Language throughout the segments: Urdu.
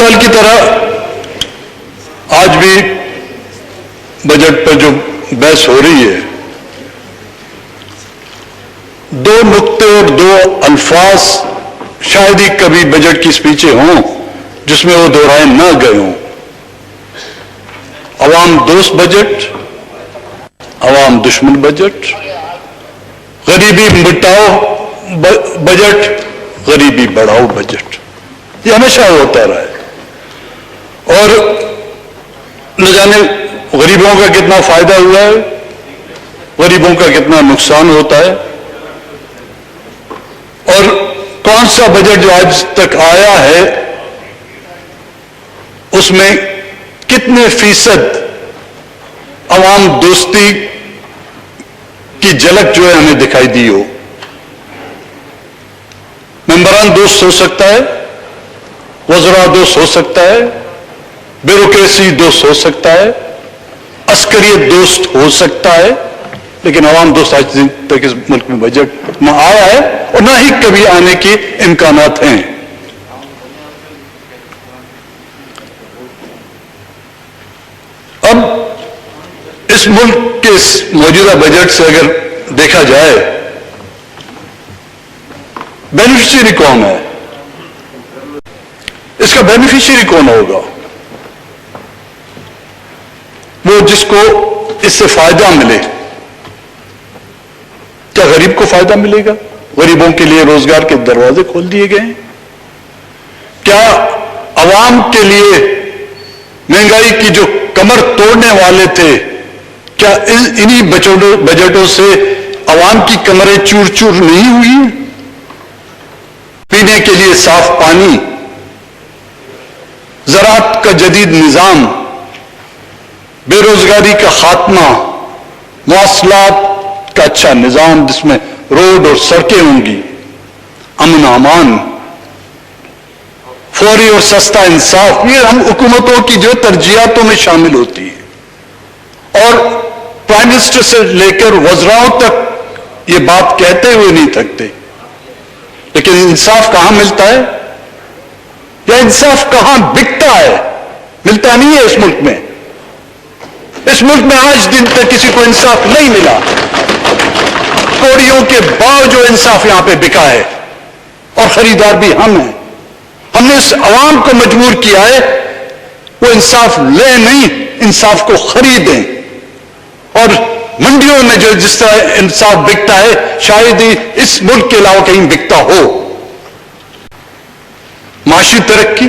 سال کی طرح آج بھی بجٹ پر جو بحث ہو رہی ہے، دو نقطے اور دو الفاظ شاید ہی کبھی بجٹ کی سپیچیں ہوں جس میں وہ دہرائے نہ گئے ہوں۔ عوام دوست بجٹ، عوام دشمن بجٹ، غریبی مٹاؤ بجٹ، غریبی بڑھاؤ بجٹ، یہ ہمیشہ ہوتا رہا ہے۔ اور نہ جانے غریبوں کا کتنا فائدہ ہوا ہے، غریبوں کا کتنا نقصان ہوتا ہے، اور کون سا بجٹ جو آج تک آیا ہے اس میں کتنے فیصد عوام دوستی کی جھلک جو ہے ہمیں دکھائی دی ہو۔ ممبران دوست ہو سکتا ہے، وزراء دوست ہو سکتا ہے، بیوروکریسی دوست ہو سکتا ہے، عسکریت دوست ہو سکتا ہے، لیکن عوام دوست آج تک اس ملک میں بجٹ نہ آیا ہے اور نہ ہی کبھی آنے کے امکانات ہیں۔ اب اس ملک کے اس موجودہ بجٹ سے اگر دیکھا جائے، بینیفیشری کون ہے؟ اس کا بینیفیشری کون ہوگا؟ وہ جس کو اس سے فائدہ ملے۔ کیا غریب کو فائدہ ملے گا؟ غریبوں کے لیے روزگار کے دروازے کھول دیے گئے ہیں۔ کیا عوام کے لیے مہنگائی کی جو کمر توڑنے والے تھے، کیا انہی بجٹوں سے عوام کی کمریں چور چور نہیں ہوئی؟ پینے کے لیے صاف پانی، زراعت کا جدید نظام، بے روزگاری کا خاتمہ، مواصلات کا اچھا نظام جس میں روڈ اور سڑکیں ہوں گی، امن و امان، فوری اور سستا انصاف، یہ ہم حکومتوں کی جو ترجیحاتوں میں شامل ہوتی ہے۔ اور پرائم منسٹر سے لے کر وزراؤں تک یہ بات کہتے ہوئے نہیں تھکتے، لیکن انصاف کہاں ملتا ہے؟ یا انصاف کہاں بکتا ہے؟ ملتا نہیں ہے اس ملک میں۔ اس ملک میں آج دن تک کسی کو انصاف نہیں ملا۔ کوڑیوں کے باؤ جو انصاف یہاں پہ بکا ہے، اور خریدار بھی ہم ہیں۔ ہم نے اس عوام کو مجبور کیا ہے وہ انصاف لے نہیں، انصاف کو خریدیں۔ اور منڈیوں میں جو جس طرح انصاف بکتا ہے شاید ہی اس ملک کے علاوہ کہیں بکتا ہو۔ معاشی ترقی،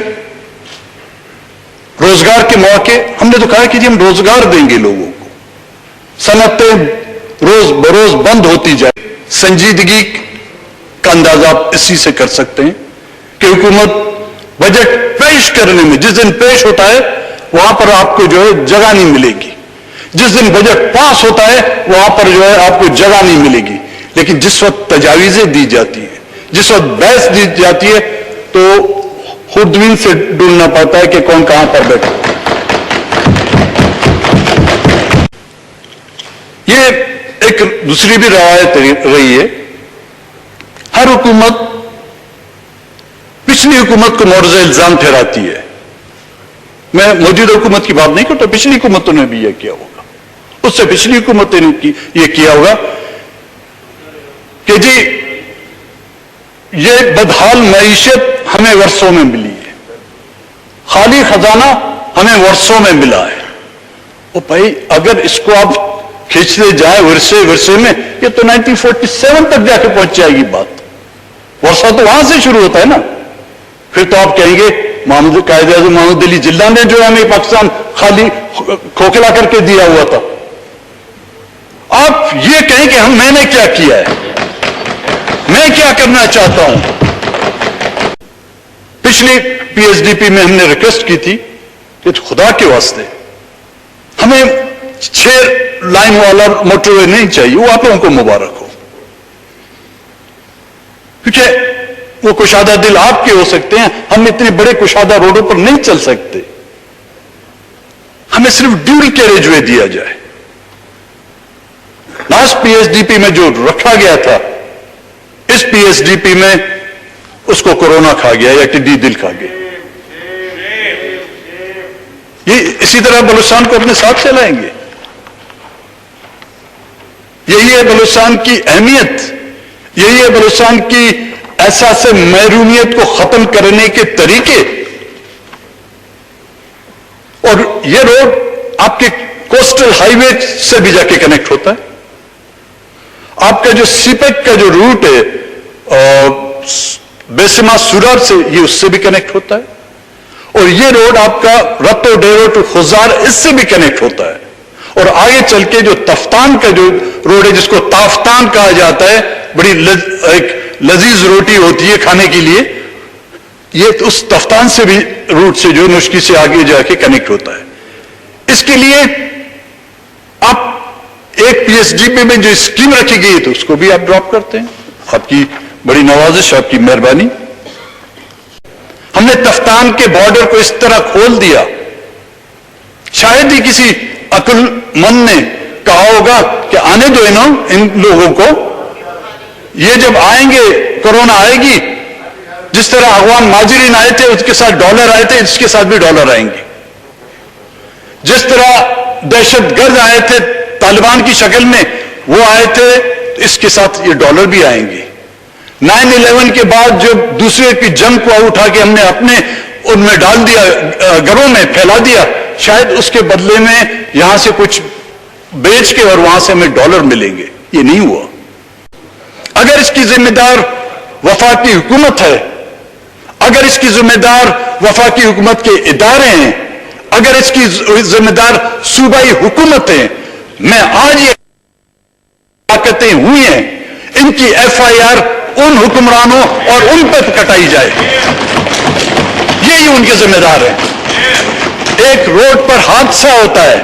روزگار کے مواقع، ہم نے تو کہا کہ جی ہم روزگار دیں گے لوگوں کو، صنعتیں روز بروز بند ہوتی جائے۔ سنجیدگی کا اندازہ آپ اسی سے کر سکتے ہیں کہ حکومت بجٹ پیش کرنے میں جس دن پیش ہوتا ہے وہاں پر آپ کو جو ہے جگہ نہیں ملے گی، جس دن بجٹ پاس ہوتا ہے وہاں پر جو ہے آپ کو جگہ نہیں ملے گی، لیکن جس وقت تجاویزیں دی جاتی ہیں، جس وقت بحث دی جاتی ہے تو خوردبین سے ڈھونڈنا پڑتا ہے کہ کون کہاں پر بیٹھا۔ یہ ایک دوسری بھی روایت رہی ہے، ہر حکومت پچھلی حکومت کو مورز الزام ٹھہراتی ہے۔ میں موجودہ حکومت کی بات نہیں کرتا، پچھلی حکومتوں نے بھی یہ کیا ہوگا، اس سے پچھلی حکومتوں نے یہ کیا ہوگا کہ جی یہ بدحال معیشت ہمیں ورثوں میں ملی ہے، خالی خزانہ ہمیں ورثوں میں ملا ہے۔ وہ بھائی اگر اس کو آپ کھینچتے جائیں ورثے میں، یہ تو 1947 تک جا کے پہنچ جائے گی بات۔ ورثہ تو وہاں سے شروع ہوتا ہے نا۔ پھر تو آپ کہیں گے قائد اعظم محمد علی جناح نے جو ہے ہمیں پاکستان خالی کھوکھلا کر کے دیا ہوا تھا۔ آپ یہ کہیں کہ میں نے کیا کیا ہے، میں کیا کرنا چاہتا ہوں۔ پچھلی پی ایس ڈی پی میں ہم نے ریکویسٹ کی تھی کہ خدا کے واسطے ہمیں 6 لائن والا موٹر وے نہیں چاہیے، وہ آپ لوگوں کو مبارک ہو، کیونکہ وہ کشادہ دل آپ کے ہو سکتے ہیں، ہم اتنے بڑے کشادہ روڈوں پر نہیں چل سکتے۔ ہمیں صرف ڈیول کیریج وے دیا جائے۔ Last P S D P میں جو رکھا گیا تھا، اس پی ایس ڈی پی میں اس کو کورونا کھا گیا یا ٹڈی دل کھا گیا۔ یہ اسی طرح بلوچستان کو اپنے ساتھ چلائیں گے. یہی ہے بلوچستان کی اہمیت, یہی ہے بلوچستان کی احساس محرومیت کو ختم کرنے کے طریقے. اور یہ روڈ آپ کے کوسٹل ہائی وے سے بھی جا کے کنیکٹ ہوتا ہے. آپ کا جو سی پیک کا جو روٹ ہے بیسما سورار سے, یہ اس سے بھی کنیکٹ ہوتا ہے. اور یہ روڈ آپ کا رتو ڈیرو ٹو خزار اس سے بھی کنیکٹ ہوتا ہے. اور آگے چل کے جو تفتان کا جو روڈ ہے جس کو تافتان کہا جاتا ہے, بڑی ایک لذیذ روٹی ہوتی ہے کھانے کے لیے, یہ اس تفتان سے بھی روٹ سے جو نشکی سے آگے جا کے کنیکٹ ہوتا ہے. اس کے لیے آپ ایک پی ایس ڈی پی میں جو اسکیم رکھی گئی ہے تو اس کو بھی آپ ڈراپ کرتے ہیں. آپ کی بڑی نوازش, آپ کی مہربانی. ہم نے تفتان کے بارڈر کو اس طرح کھول دیا, شاید ہی کسی عقل مند نے کہا ہوگا کہ آنے دو ان لوگوں کو, یہ جب آئیں گے کورونا آئے گی, جس طرح افغان مہاجرین آئے تھے اس کے ساتھ ڈالر آئے تھے, اس کے ساتھ بھی ڈالر آئیں گے. جس طرح دہشت گرد آئے تھے طالبان کی شکل میں, وہ آئے تھے, اس کے ساتھ یہ ڈالر بھی آئیں گے. 9/11 کے بعد جو دوسرے کی جنگ کو اٹھا کے ہم نے اپنے ان میں ڈال دیا, گھروں میں پھیلا دیا, شاید اس کے بدلے میں یہاں سے کچھ بیچ کے اور وہاں سے ہمیں ڈالر ملیں گے. یہ نہیں ہوا. اگر اس کی ذمہ دار وفاقی حکومت ہے, اگر اس کی ذمہ دار وفاقی حکومت کے ادارے ہیں, اگر اس کی ذمہ دار صوبائی حکومت ہیں, میں آج یہ طاقتیں ہوئی ہیں, ان کی ایف آئی آر ان حکمرانوں اور ان پہ کٹائی جائے. یہی ان کے ذمہ دار ہیں. ایک روڈ پر حادثہ ہوتا ہے,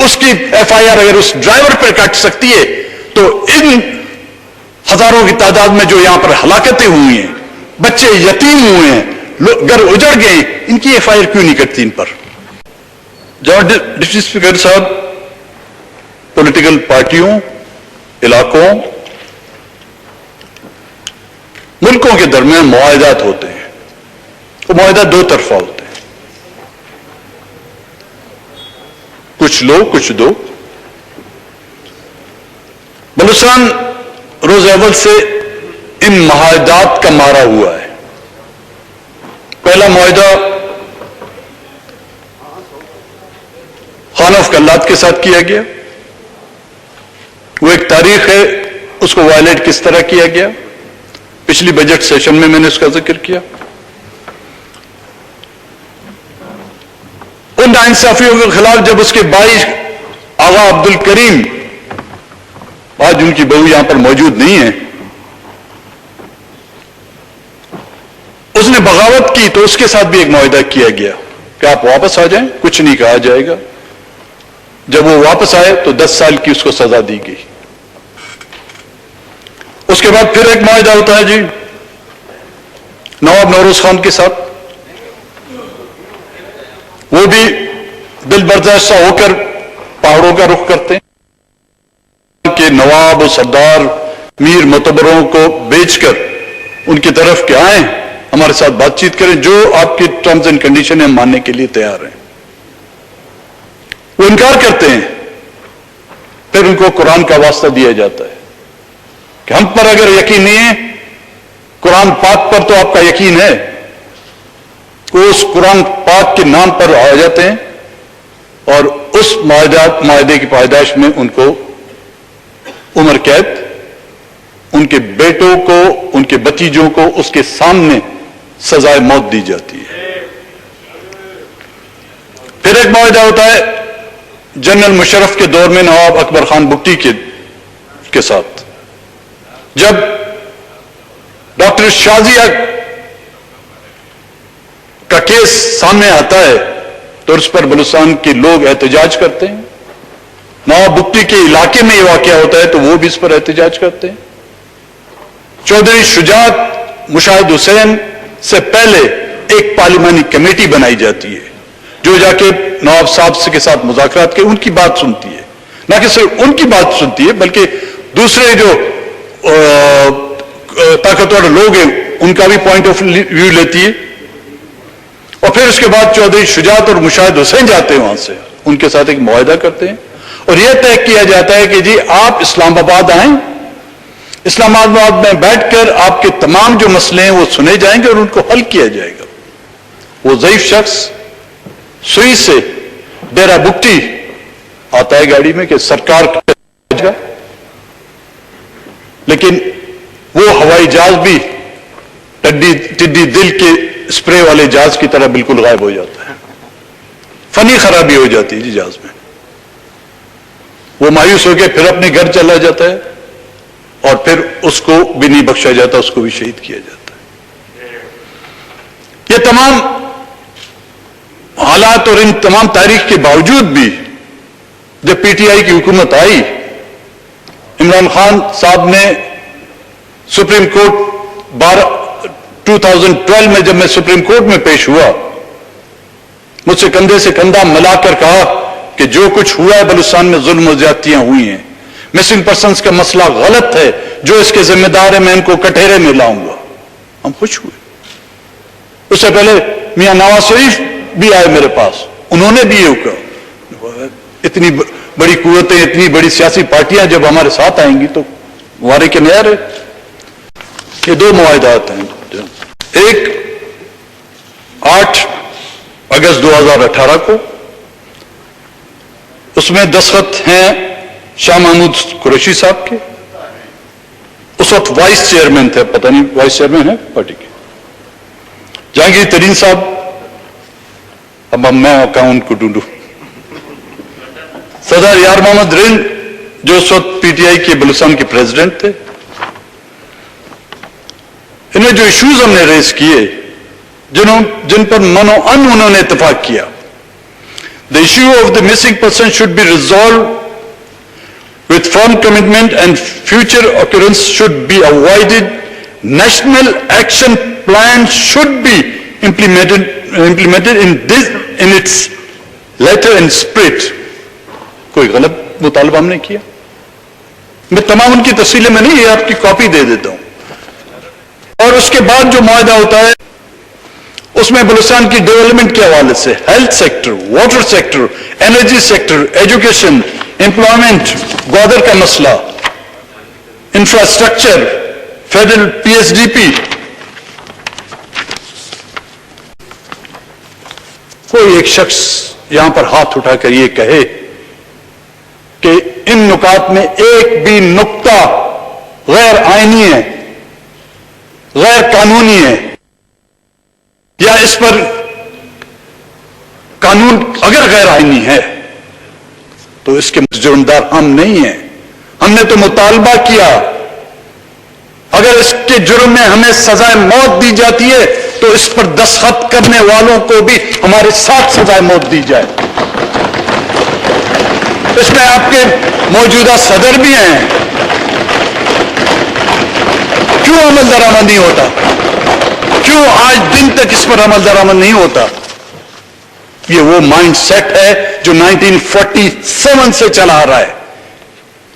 اس کی ایف آئی آر اگر اس ڈرائیور پر کٹ سکتی ہے, تو ان ہزاروں کی تعداد میں جو یہاں پر ہلاکتیں ہوئی ہیں, بچے یتیم ہوئے ہیں, گھر اجڑ گئے, ان کی ایف آئی آر کیوں نہیں کٹتی ان پر؟ جہاں ڈپٹی اسپیکر صاحب پولیٹیکل پارٹیوں, علاقوں, ملکوں کے درمیان معاہدات ہوتے ہیں, وہ معاہدات دو طرفہ ہوتے ہیں, کچھ لو کچھ دو. بلوچستان روز اول سے ان معاہدات کا مارا ہوا ہے. پہلا معاہدہ خان آف کلات کے ساتھ کیا گیا, وہ ایک تاریخ ہے, اس کو وائلیٹ کس طرح کیا گیا, پچھلی بجٹ سیشن میں نے اس کا ذکر کیا. ان ناانصافیوں کے خلاف جب اس کے بھائی آغا عبد الکریم, آج ان کی بہو یہاں پر موجود نہیں ہے, اس نے بغاوت کی تو اس کے ساتھ بھی ایک معاہدہ کیا گیا کہ آپ واپس آ جائیں, کچھ نہیں کہا جائے گا. جب وہ واپس آئے تو 10 سال کی اس کو سزا دی گئی. اس کے بعد پھر ایک معاہدہ ہوتا ہے جی نواب نوروز خان کے ساتھ, وہ بھی دل برداشتہ ہو کر پہاڑوں کا رخ کرتے ہیں کہ نواب و سردار میر معتبروں کو بیچ کر ان کی طرف کے آئیں, ہمارے ساتھ بات چیت کریں, جو آپ کی ٹرمز اینڈ کنڈیشن ہیں ماننے کے لیے تیار ہیں. وہ انکار کرتے ہیں. پھر ان کو قرآن کا واسطہ دیا جاتا ہے کہ ہم پر اگر یقین نہیں ہے, قرآن پاک پر تو آپ کا یقین ہے. وہ اس قرآن پاک کے نام پر آ جاتے ہیں اور اس معاہدے کی پائیداش میں ان کو عمر قید, ان کے بیٹوں کو, ان کے بتیجوں کو اس کے سامنے سزائے موت دی جاتی ہے. پھر ایک معاہدہ ہوتا ہے جنرل مشرف کے دور میں نواب اکبر خان بگٹی کے ساتھ, جب ڈاکٹر شازیہ کا کیس سامنے آتا ہے تو اس پر بلوچستان کے لوگ احتجاج کرتے ہیں. نواب بگٹی کے علاقے میں یہ واقعہ ہوتا ہے تو وہ بھی اس پر احتجاج کرتے ہیں. چودھری شجاعت مشاہد حسین سے پہلے ایک پارلیمانی کمیٹی بنائی جاتی ہے جو جا کے نواب صاحب کے ساتھ مذاکرات کے ان کی بات سنتی ہے. نہ کہ صرف ان کی بات سنتی ہے بلکہ دوسرے جو طاقتور لوگ ہیں ان کا بھی پوائنٹ آف ویو لیتی ہے. اور پھر اس کے بعد چودھری شجاعت اور مشاہد حسین جاتے ہیں وہاں سے، ان کے ساتھ ایک معاہدہ کرتے ہیں اور یہ طے کیا جاتا ہے کہ جی آپ اسلام آباد آئیں، اسلام آباد میں بیٹھ کر آپ کے تمام جو مسئلے ہیں وہ سنے جائیں گے اور ان کو حل کیا جائے گا۔ وہ ضعیف شخص سوئی سے ڈیرا بگٹی آتا ہے گاڑی میں کہ سرکار کا، لیکن وہ ہوائی جہاز بھی ٹڈی دل کے اسپرے والے جہاز کی طرح بالکل غائب ہو جاتا ہے، فنی خرابی ہو جاتی ہے جی جہاز میں۔ وہ مایوس ہو کے پھر اپنے گھر چلا جاتا ہے اور پھر اس کو بھی نہیں بخشا جاتا، اس کو بھی شہید کیا جاتا ہے۔ یہ تمام حالات اور ان تمام تاریخ کے باوجود بھی جب پی ٹی آئی کی حکومت آئی، عمران خان صاحب نے سپریم کورٹ 2012 میں جب میں سپریم کورٹ میں پیش ہوا، مجھ سے کندھے سے کندھا ملا کر کہا کہ جو کچھ ہوا ہے بلوچستان میں ظلم و زیادتیاں ہوئی ہیں، مسنگ پرسنز کا مسئلہ غلط ہے، جو اس کے ذمہ دار ہے میں ان کو کٹہرے میں لاؤں گا۔ ہم خوش ہوئے۔ اس سے پہلے میاں نواز شریف بھی آئے میرے پاس، انہوں نے بھی یہ کہا اتنی بڑی قوتیں، اتنی بڑی سیاسی پارٹیاں جب ہمارے ساتھ آئیں گی تو وارے کے نیا رہے۔ یہ دو معاہدات ہیں، ایک 8 اگست 2018 کو، اس میں دستخط ہیں شاہ محمود قریشی صاحب کے، اس وقت وائس چیئرمین تھے، پتہ نہیں وائس چیئرمین ہے پارٹی کے، جہانگیر ترین صاحب، اب میں کہاں ان کو ڈھونڈوں، سردار یار محمد رند جو اس وقت پی ٹی آئی کے بلوچستان کے پریزیڈنٹ تھے۔ انہیں جو ایشوز ہم نے ریز کیے، جن پر من و ان انہوں نے اتفاق کیا، the issue of the missing person should be resolved with firm commitment and future occurrence should be avoided. National action plan should be implemented in its letter and spirit. کوئی غلط مطالبہ ہم نے کیا؟ میں تمام ان کی تفصیلیں میں نہیں، یہ آپ کی کاپی دے دیتا ہوں۔ اور اس کے بعد جو معاہدہ ہوتا ہے اس میں بلوچستان کی ڈیولپمنٹ کے حوالے سے health sector, water sector, energy sector, education, employment, Gwadar کا مسئلہ، infrastructure, federal P S D P, کوئی ایک شخص یہاں پر ہاتھ اٹھا کر یہ کہے کہ ان نکات میں ایک بھی نقطہ غیر آئینی ہے، غیر قانونی ہے، یا اس پر قانون اگر غیر آئینی ہے تو اس کے جرمدار ہم نہیں ہیں۔ ہم نے تو مطالبہ کیا اگر اس کے جرم میں ہمیں سزائے موت دی جاتی ہے تو اس پر دستخط کرنے والوں کو بھی ہمارے ساتھ سزائے موت دی جائے۔ اس میں آپ کے موجودہ صدر بھی ہیں، کیوں عمل درآمد نہیں ہوتا؟ کیوں آج دن تک اس پر عمل درآمد نہیں ہوتا؟ یہ وہ مائنڈ سیٹ ہے جو 1947 سے چلا آ رہا ہے۔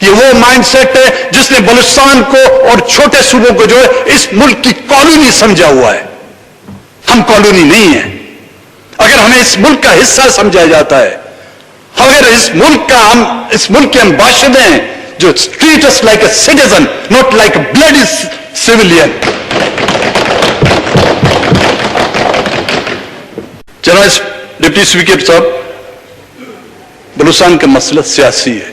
یہ وہ مائنڈ سیٹ ہے جس نے بلوچستان کو اور چھوٹے صوبوں کو جو ہے اس ملک کی کالونی سمجھا ہوا ہے۔ ہم کالونی نہیں ہیں۔ اگر ہمیں اس ملک کا حصہ سمجھا جاتا ہے، اگر اس ملک کے ہم باشندے ہیں جو treat us like a citizen not like a bloody civilian. جناب ڈپٹی اسپیکر صاحب، بلوچستان کا مسئلہ سیاسی ہے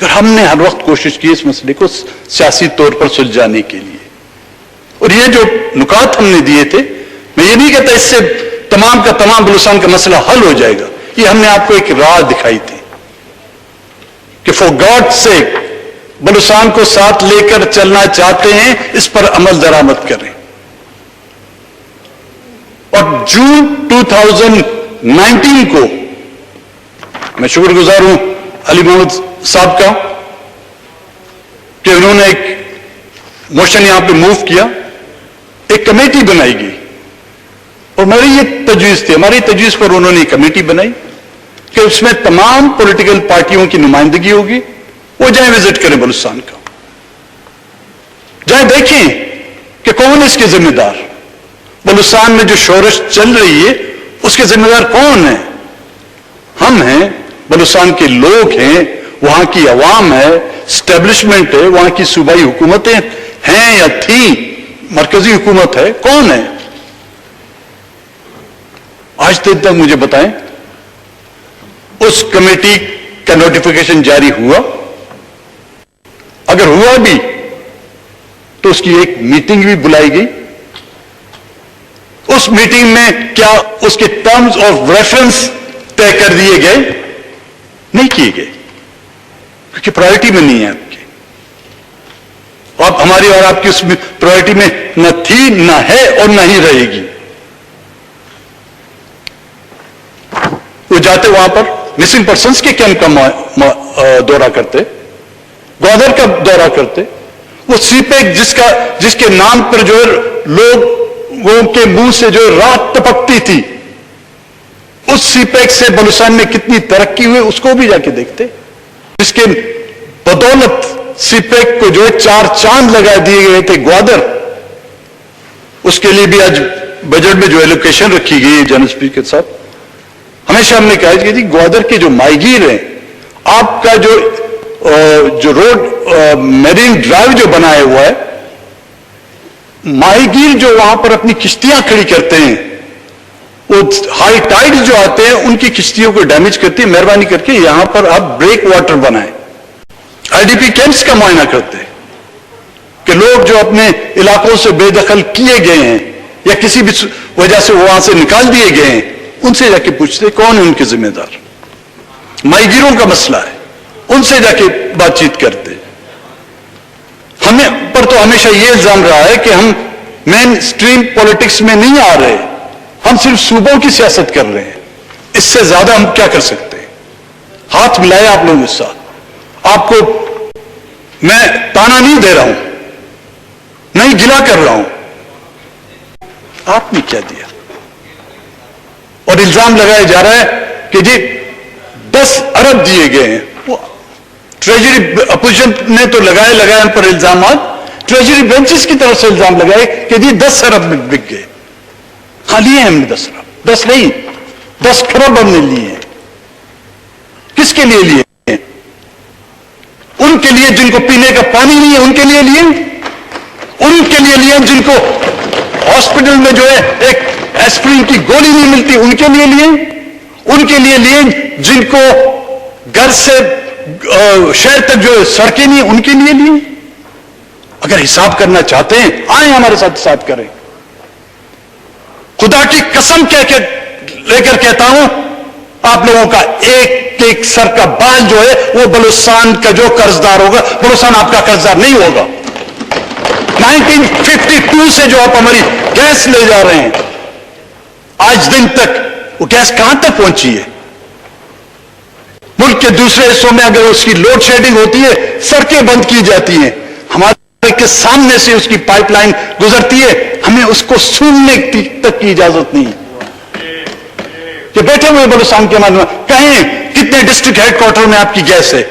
اور ہم نے ہر وقت کوشش کی اس مسئلے کو سیاسی طور پر سلجھانے کے لیے، اور یہ جو نکات ہم نے دیے تھے، میں یہ نہیں کہتا اس سے تمام کا تمام بلوچستان کا مسئلہ حل ہو جائے گا، یہ ہم نے آپ کو ایک راہ دکھائی تھی کہ فار گاڈ سیک بلوچستان کو ساتھ لے کر چلنا چاہتے ہیں، اس پر عمل درآمد کریں۔ اور جون 2019 کو میں شکر گزار ہوں علی محمد صاحب کا کہ انہوں نے ایک موشن یہاں پہ موو کیا، ایک کمیٹی بنائی گئی، اور میری یہ تجویز تھی، ہماری تجویز پر انہوں نے ایک کمیٹی بنائی کہ اس میں تمام پولیٹیکل پارٹیوں کی نمائندگی ہوگی، وہ جائیں وزٹ کریں بلوچستان کا، جائیں دیکھیں کہ کون اس کے ذمہ دار۔ بلوچستان میں جو شورش چل رہی ہے اس کے ذمہ دار کون ہیں؟ ہم ہیں، بلوچستان کے لوگ ہیں، وہاں کی عوام ہے، اسٹیبلشمنٹ ہے، وہاں کی صوبائی حکومتیں ہیں یا تھیں، مرکزی حکومت ہے، کون ہے؟ آج دن تک مجھے بتائیں اس کمیٹی کا نوٹیفیکیشن جاری ہوا؟ اگر ہوا بھی تو اس کی ایک میٹنگ بھی بلائی گئی؟ اس میٹنگ میں کیا اس کے ٹرمز آف ریفرنس طے کر دیے گئے؟ نہیں کیے گئے، کیونکہ پرائرٹی میں نہیں ہے آپ کی، اب ہماری اور آپ کی اس پرائرٹی میں نہ تھی، نہ ہے اور نہ ہی رہے گی۔ وہ جاتے وہاں پر مسنگ پرسنس کے کیمپ کا دورہ کرتے، گوادر کا دورہ کرتے، وہ سی پیک جس کے نام پر جو لوگوں کے منہ سے جو رات ٹپکتی تھی، اس سی پیک سے بلوچستان میں کتنی ترقی ہوئی اس کو بھی جا کے دیکھتے، جس کے بدولت سی پیک کو جو 4 چاند لگا دیے گئے تھے گوادر، اس کے لیے بھی آج بجٹ میں جو ایلوکیشن رکھی گئی ہے جنرل اسپیکر صاحب، ہمیشہ ہم نے کہا کہ جی گوادر کے جو ماہی گیر ہیں، آپ کا جو روڈ میرین ڈرائیو جو بنایا ہوا ہے، ماہی گیر جو وہاں پر اپنی کشتیاں کھڑی کرتے ہیں، وہ ہائی ٹائیڈ جو آتے ہیں ان کی کشتیوں کو ڈیمیج کرتے ہیں، مہربانی کر کے یہاں پر آپ بریک واٹر بنائیں۔ آئی ڈی پی کیمپس کا معائنہ کرتے کہ لوگ جو اپنے علاقوں سے بے دخل کیے گئے ہیں یا کسی بھی وجہ سے وہاں سے نکال دیے گئے ہیں، ان سے جا کے پوچھتے کون ہے ان کے ذمہ دار۔ ماہی گیروں کا مسئلہ ہے، ان سے جا کے بات چیت کرتے۔ ہمیں پر تو ہمیشہ یہ الزام رہا ہے کہ ہم مین اسٹریم پولیٹکس میں نہیں آ رہے، ہم صرف صوبوں کی سیاست کر رہے ہیں، اس سے زیادہ ہم کیا کر سکتے ہیں؟ ہاتھ ملائے آپ لوگوں کے ساتھ، آپ کو میں تانا نہیں دے رہا ہوں، نہیں گلا کر رہا ہوں، آپ نے کیا دیا؟ اور الزام لگایا جا رہا ہے کہ جی 10 ارب دیے گئے ہیں، وہ ٹریجری اپوزیشن نے تو لگائے ان پر الزامات، ٹریجری بینچز کی طرف سے الزام لگائے کہ جی 10 ارب میں بک گئے۔ ہاں لیے ہیں ہم نے 10 ارب، 10 نہیں 10 کروڑ ہم نے لیے ہیں۔ کس کے لیے لیے ہیں؟ ان کے لیے جن کو پینے کا پانی نہیں ہے ان کے لیے لیے، ان کے لیے لیے جن کو ہاسپٹل میں جو ہے ایک ایسپرین کی گولی نہیں ملتی ان کے لیے لیے، ان کے لیے لیے جن کو گھر سے شہر تک جو سڑکیں نہیں ان کے لیے لیے۔ اگر حساب کرنا چاہتے ہیں آئیں ہمارے ساتھ حساب کریں۔ خدا کی قسم لے کر کہتا ہوں، آپ لوگوں کا ایک ایک سر کا بال جو ہے وہ بلوچستان کا جو قرضدار ہوگا، بلوچستان آپ کا قرضدار نہیں ہوگا۔ 1952 سے جو آپ ہماری گیس لے جا رہے ہیں، آج دن تک وہ گیس کہاں تک پہنچی ہے؟ ملک کے دوسرے حصوں میں اگر اس کی لوڈ شیڈنگ ہوتی ہے سڑکیں بند کی جاتی ہیں، ہمارے کے سامنے سے اس کی پائپ لائن گزرتی ہے، ہمیں اس کو سوننے تک کی اجازت نہیں کہ بیٹھے ہوئے بلوچستان کے مانو کہیں کتنے ڈسٹرکٹ ہیڈ کوارٹر میں آپ کی گیس ہے،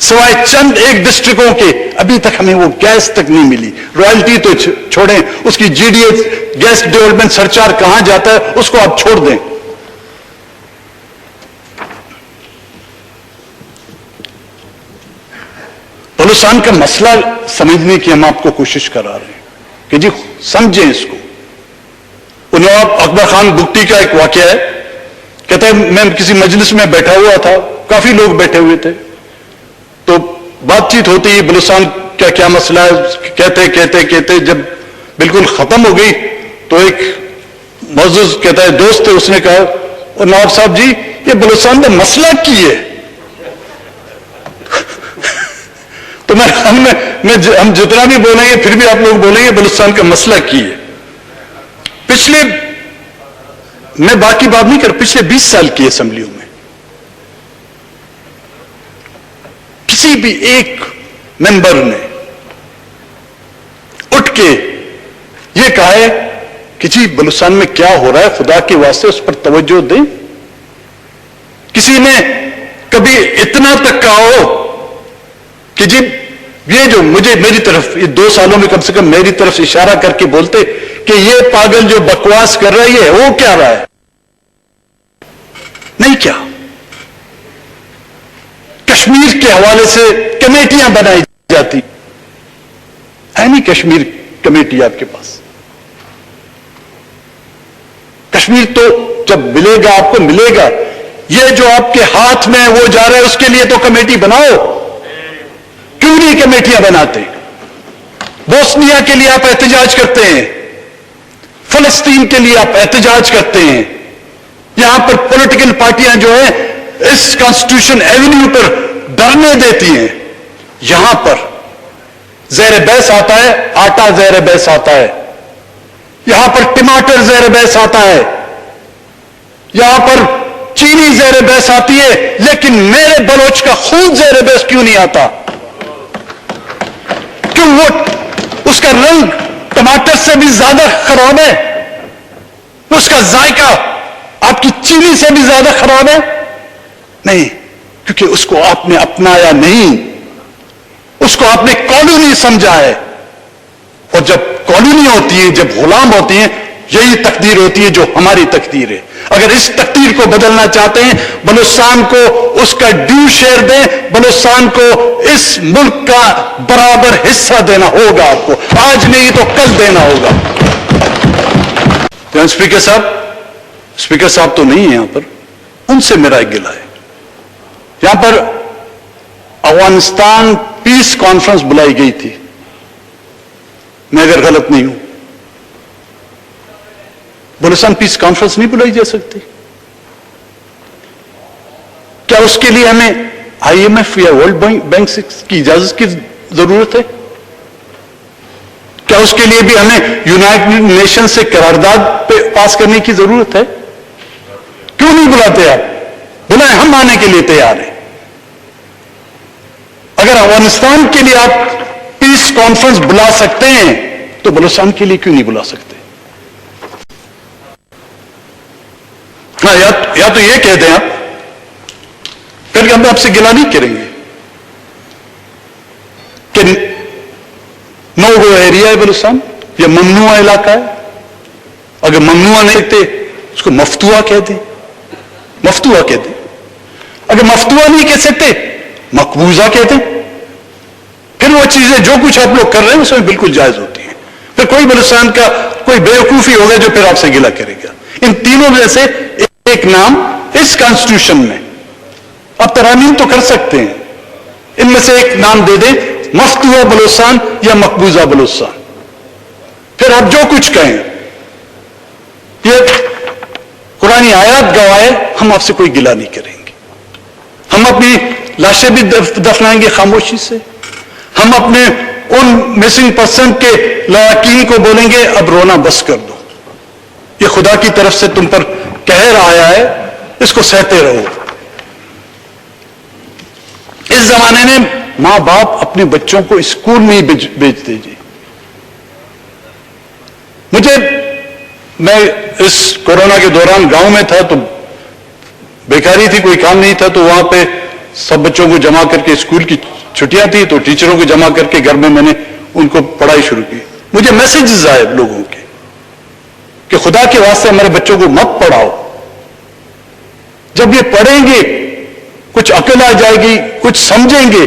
سوائے چند ایک ڈسٹرکوں کے ابھی تک ہمیں وہ گیس تک نہیں ملی۔ رائلٹی تو چھوڑیں، اس کی G D S gas development surcharge کہاں جاتا ہے اس کو آپ چھوڑ دیں۔ بلوچستان کا مسئلہ سمجھنے کی ہم آپ کو کوشش کرا رہے ہیں کہ جی سمجھیں اس کو۔ نواب اکبر خان بگٹی کا ایک واقعہ ہے، کہتا ہے میں کسی مجلس میں بیٹھا ہوا تھا، کافی لوگ بیٹھے ہوئے تھے، تو بات چیت ہوتی ہے بلوچستان کا کیا مسئلہ ہے، کہتے جب بالکل ختم ہو گئی تو ایک معزز کہتا ہے دوست ہے، اس نے کہا اور نواب صاحب جی یہ بلوچستان کا مسئلہ کی ہے؟ تو ہم جتنا بھی بولیں گے پھر بھی آپ لوگ بولیں گے بلوچستان کا مسئلہ کی ہے۔ پچھلے میں باقی بات نہیں کر، پچھلے 20 سال کی اسمبلیوں میں کسی بھی ایک ممبر نے اٹھ کے یہ کہا ہے کہ جی بلوچستان میں کیا ہو رہا ہے، خدا کے واسطے اس پر توجہ دیں؟ کسی نے کبھی اتنا تک کہا ہو کہ جی یہ جو میری طرف یہ 2 سالوں میں کم سے کم میری طرف اشارہ کر کے بولتے کہ یہ پاگل جو بکواس کر رہا ہے یہ ہو کیا رہا ہے؟ نہیں کیا. کشمیر کے حوالے سے کمیٹیاں بنائی جاتی ہے نہیں کشمیر کمیٹی آپ کے پاس. کشمیر تو جب ملے گا آپ کو ملے گا. یہ جو آپ کے ہاتھ میں وہ جا رہا ہے اس کے لیے تو کمیٹی بناؤ. کیوں نہیں کمیٹیاں بناتے؟ بوسنیا کے لیے آپ احتجاج کرتے ہیں, فلسطین کے لیے آپ احتجاج کرتے ہیں. یہاں پر پولیٹیکل پارٹیاں جو ہیں اس کانسٹیٹیوشن ایونیو پر دھرنے دیتی ہیں. یہاں پر زیر بحث آتا ہے آٹا, زیر بحث آتا ہے. یہاں پر ٹماٹر زیر بحث آتا ہے. یہاں پر چینی زیر بحث آتی ہے. لیکن میرے بلوچ کا خون زیر بحث کیوں نہیں آتا؟ کیوں وہ اس کا رنگ ٹماٹر سے بھی زیادہ خراب ہے؟ اس کا ذائقہ آپ کی چینی سے بھی زیادہ خراب ہے؟ نہیں, کیونکہ اس کو آپ نے اپنایا نہیں, اس کو آپ نے کالونی سمجھا ہے. اور جب کالونی ہوتی ہے, جب غلام ہوتی ہیں, یہی تقدیر ہوتی ہے جو ہماری تقدیر ہے. اگر اس تقدیر کو بدلنا چاہتے ہیں, بلوچستان کو اس کا ڈیو شیئر دیں, بلوچستان کو اس ملک کا برابر حصہ دینا ہوگا. آپ کو آج نہیں تو کل دینا ہوگا. اسپیکر صاحب تو نہیں ہیں یہاں پر, ان سے میرا ایک گلہ ہے. یہاں پر افغانستان پیس کانفرنس بلائی گئی تھی, میں اگر غلط نہیں ہوں. بلوچستان پیس کانفرنس نہیں بلائی جا سکتی؟ کیا اس کے لیے ہمیں IMF یا ورلڈ بینک کی اجازت کی ضرورت ہے؟ کیا اس کے لیے بھی ہمیں یونائٹڈ نیشن سے قرارداد پاس کرنے کی ضرورت ہے؟ کیوں نہیں بلاتے آپ؟ بلائیں, ہم آنے کے لیے تیار ہیں. اگر افغانستان کے لیے آپ پیس کانفرنس بلا سکتے ہیں تو بلوچستان کے لیے کیوں نہیں بلا سکتے؟ ہاں, یا تو یہ کہہ دیں آپ, پھر ہم آپ سے گلہ نہیں کریں گے کہ نو گو ایریا ہے بلوچستان, یا ممنوع علاقہ ہے. اگر ممنوع نہیں کہتے اس کو مفتوحہ کہہ دیں, مفتوحہ کہہ دیں. اگر مفتوحہ نہیں کہہ سکتے مقبوضہ کہہ دیں. پھر وہ چیزیں جو کچھ آپ لوگ کر رہے ہیں اس میں بالکل جائز ہوتی ہیں. پھر کوئی بلوچستان کا کوئی بیوقوفی ہوگا جو پھر آپ سے گلہ کرے گا. ان تینوں میں سے ایک نام اس کانسٹیٹیوشن میں آپ ترامیم تو کر سکتے ہیں, ان میں سے ایک نام دے دیں, مفتوحہ بلوچستان یا مقبوضہ بلوچستان. پھر آپ جو کچھ کہیں, یہ قرآنی آیات گواہ, ہم آپ سے کوئی گلہ نہیں کریں گے. ہم اپنی لاشیں بھی دفنائیں گے خاموشی سے. ہم اپنے ان مسنگ پرسن کے لواحقین کو بولیں گے اب رونا بس کر دو, یہ خدا کی طرف سے تم پر قہر آیا ہے, اس کو سہتے رہو. اس زمانے میں ماں باپ اپنے بچوں کو اسکول میں ہی بھیجتے جی. میں اس کورونا کے دوران گاؤں میں تھا تو بیکاری تھی, کوئی کام نہیں تھا, تو وہاں پہ سب بچوں کو جمع کر کے, اسکول کی چھٹیاں تھی تو ٹیچروں کو جمع کر کے گھر میں نے ان کو پڑھائی شروع کی. مجھے میسجز آئے لوگوں کے کہ خدا کے واسطے ہمارے بچوں کو مت پڑھاؤ. جب یہ پڑھیں گے کچھ عقل آ جائے گی, کچھ سمجھیں گے,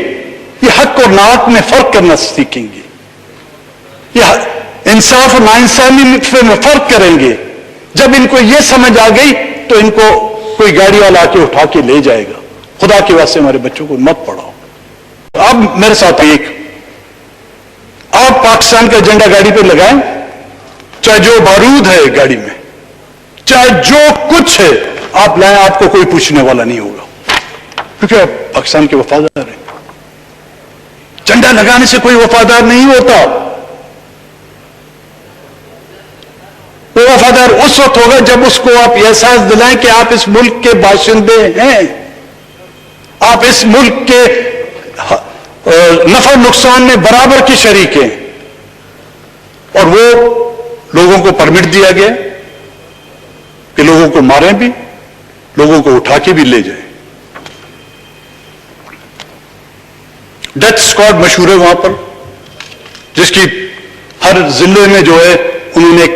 یہ حق اور ناحق میں فرق کرنا سیکھیں گے, یہ انصاف اور ناانصافی میں فرق کریں گے. جب ان کو یہ سمجھ آ گئی تو ان کو کوئی گاڑی والا آ کے اٹھا کے لے جائے گا. خدا کے واسطے ہمارے بچوں کو مت پڑھاؤ. اب میرے ساتھ آپ پاکستان کا جھنڈا گاڑی پہ لگائیں, چاہے جو بارود ہے گاڑی میں, چاہے جو کچھ ہے آپ لائیں, آپ کو کوئی پوچھنے والا نہیں ہوگا, کیونکہ آپ پاکستان کے وفادار ہیں. جھنڈا لگانے سے کوئی وفادار نہیں ہوتا. وہ وفادار اس وقت ہوگا جب اس کو آپ احساس دلائیں کہ آپ اس ملک کے باشندے ہیں, آپ اس ملک کے نفع نقصان میں برابر کی شریک ہیں. اور وہ لوگوں کو پرمٹ دیا گیا کہ لوگوں کو ماریں بھی, لوگوں کو اٹھا کے بھی لے جائیں. ڈیتھ اسکواڈ مشہور ہے وہاں پر, جس کی ہر ضلع میں جو ہے انہوں نے ایک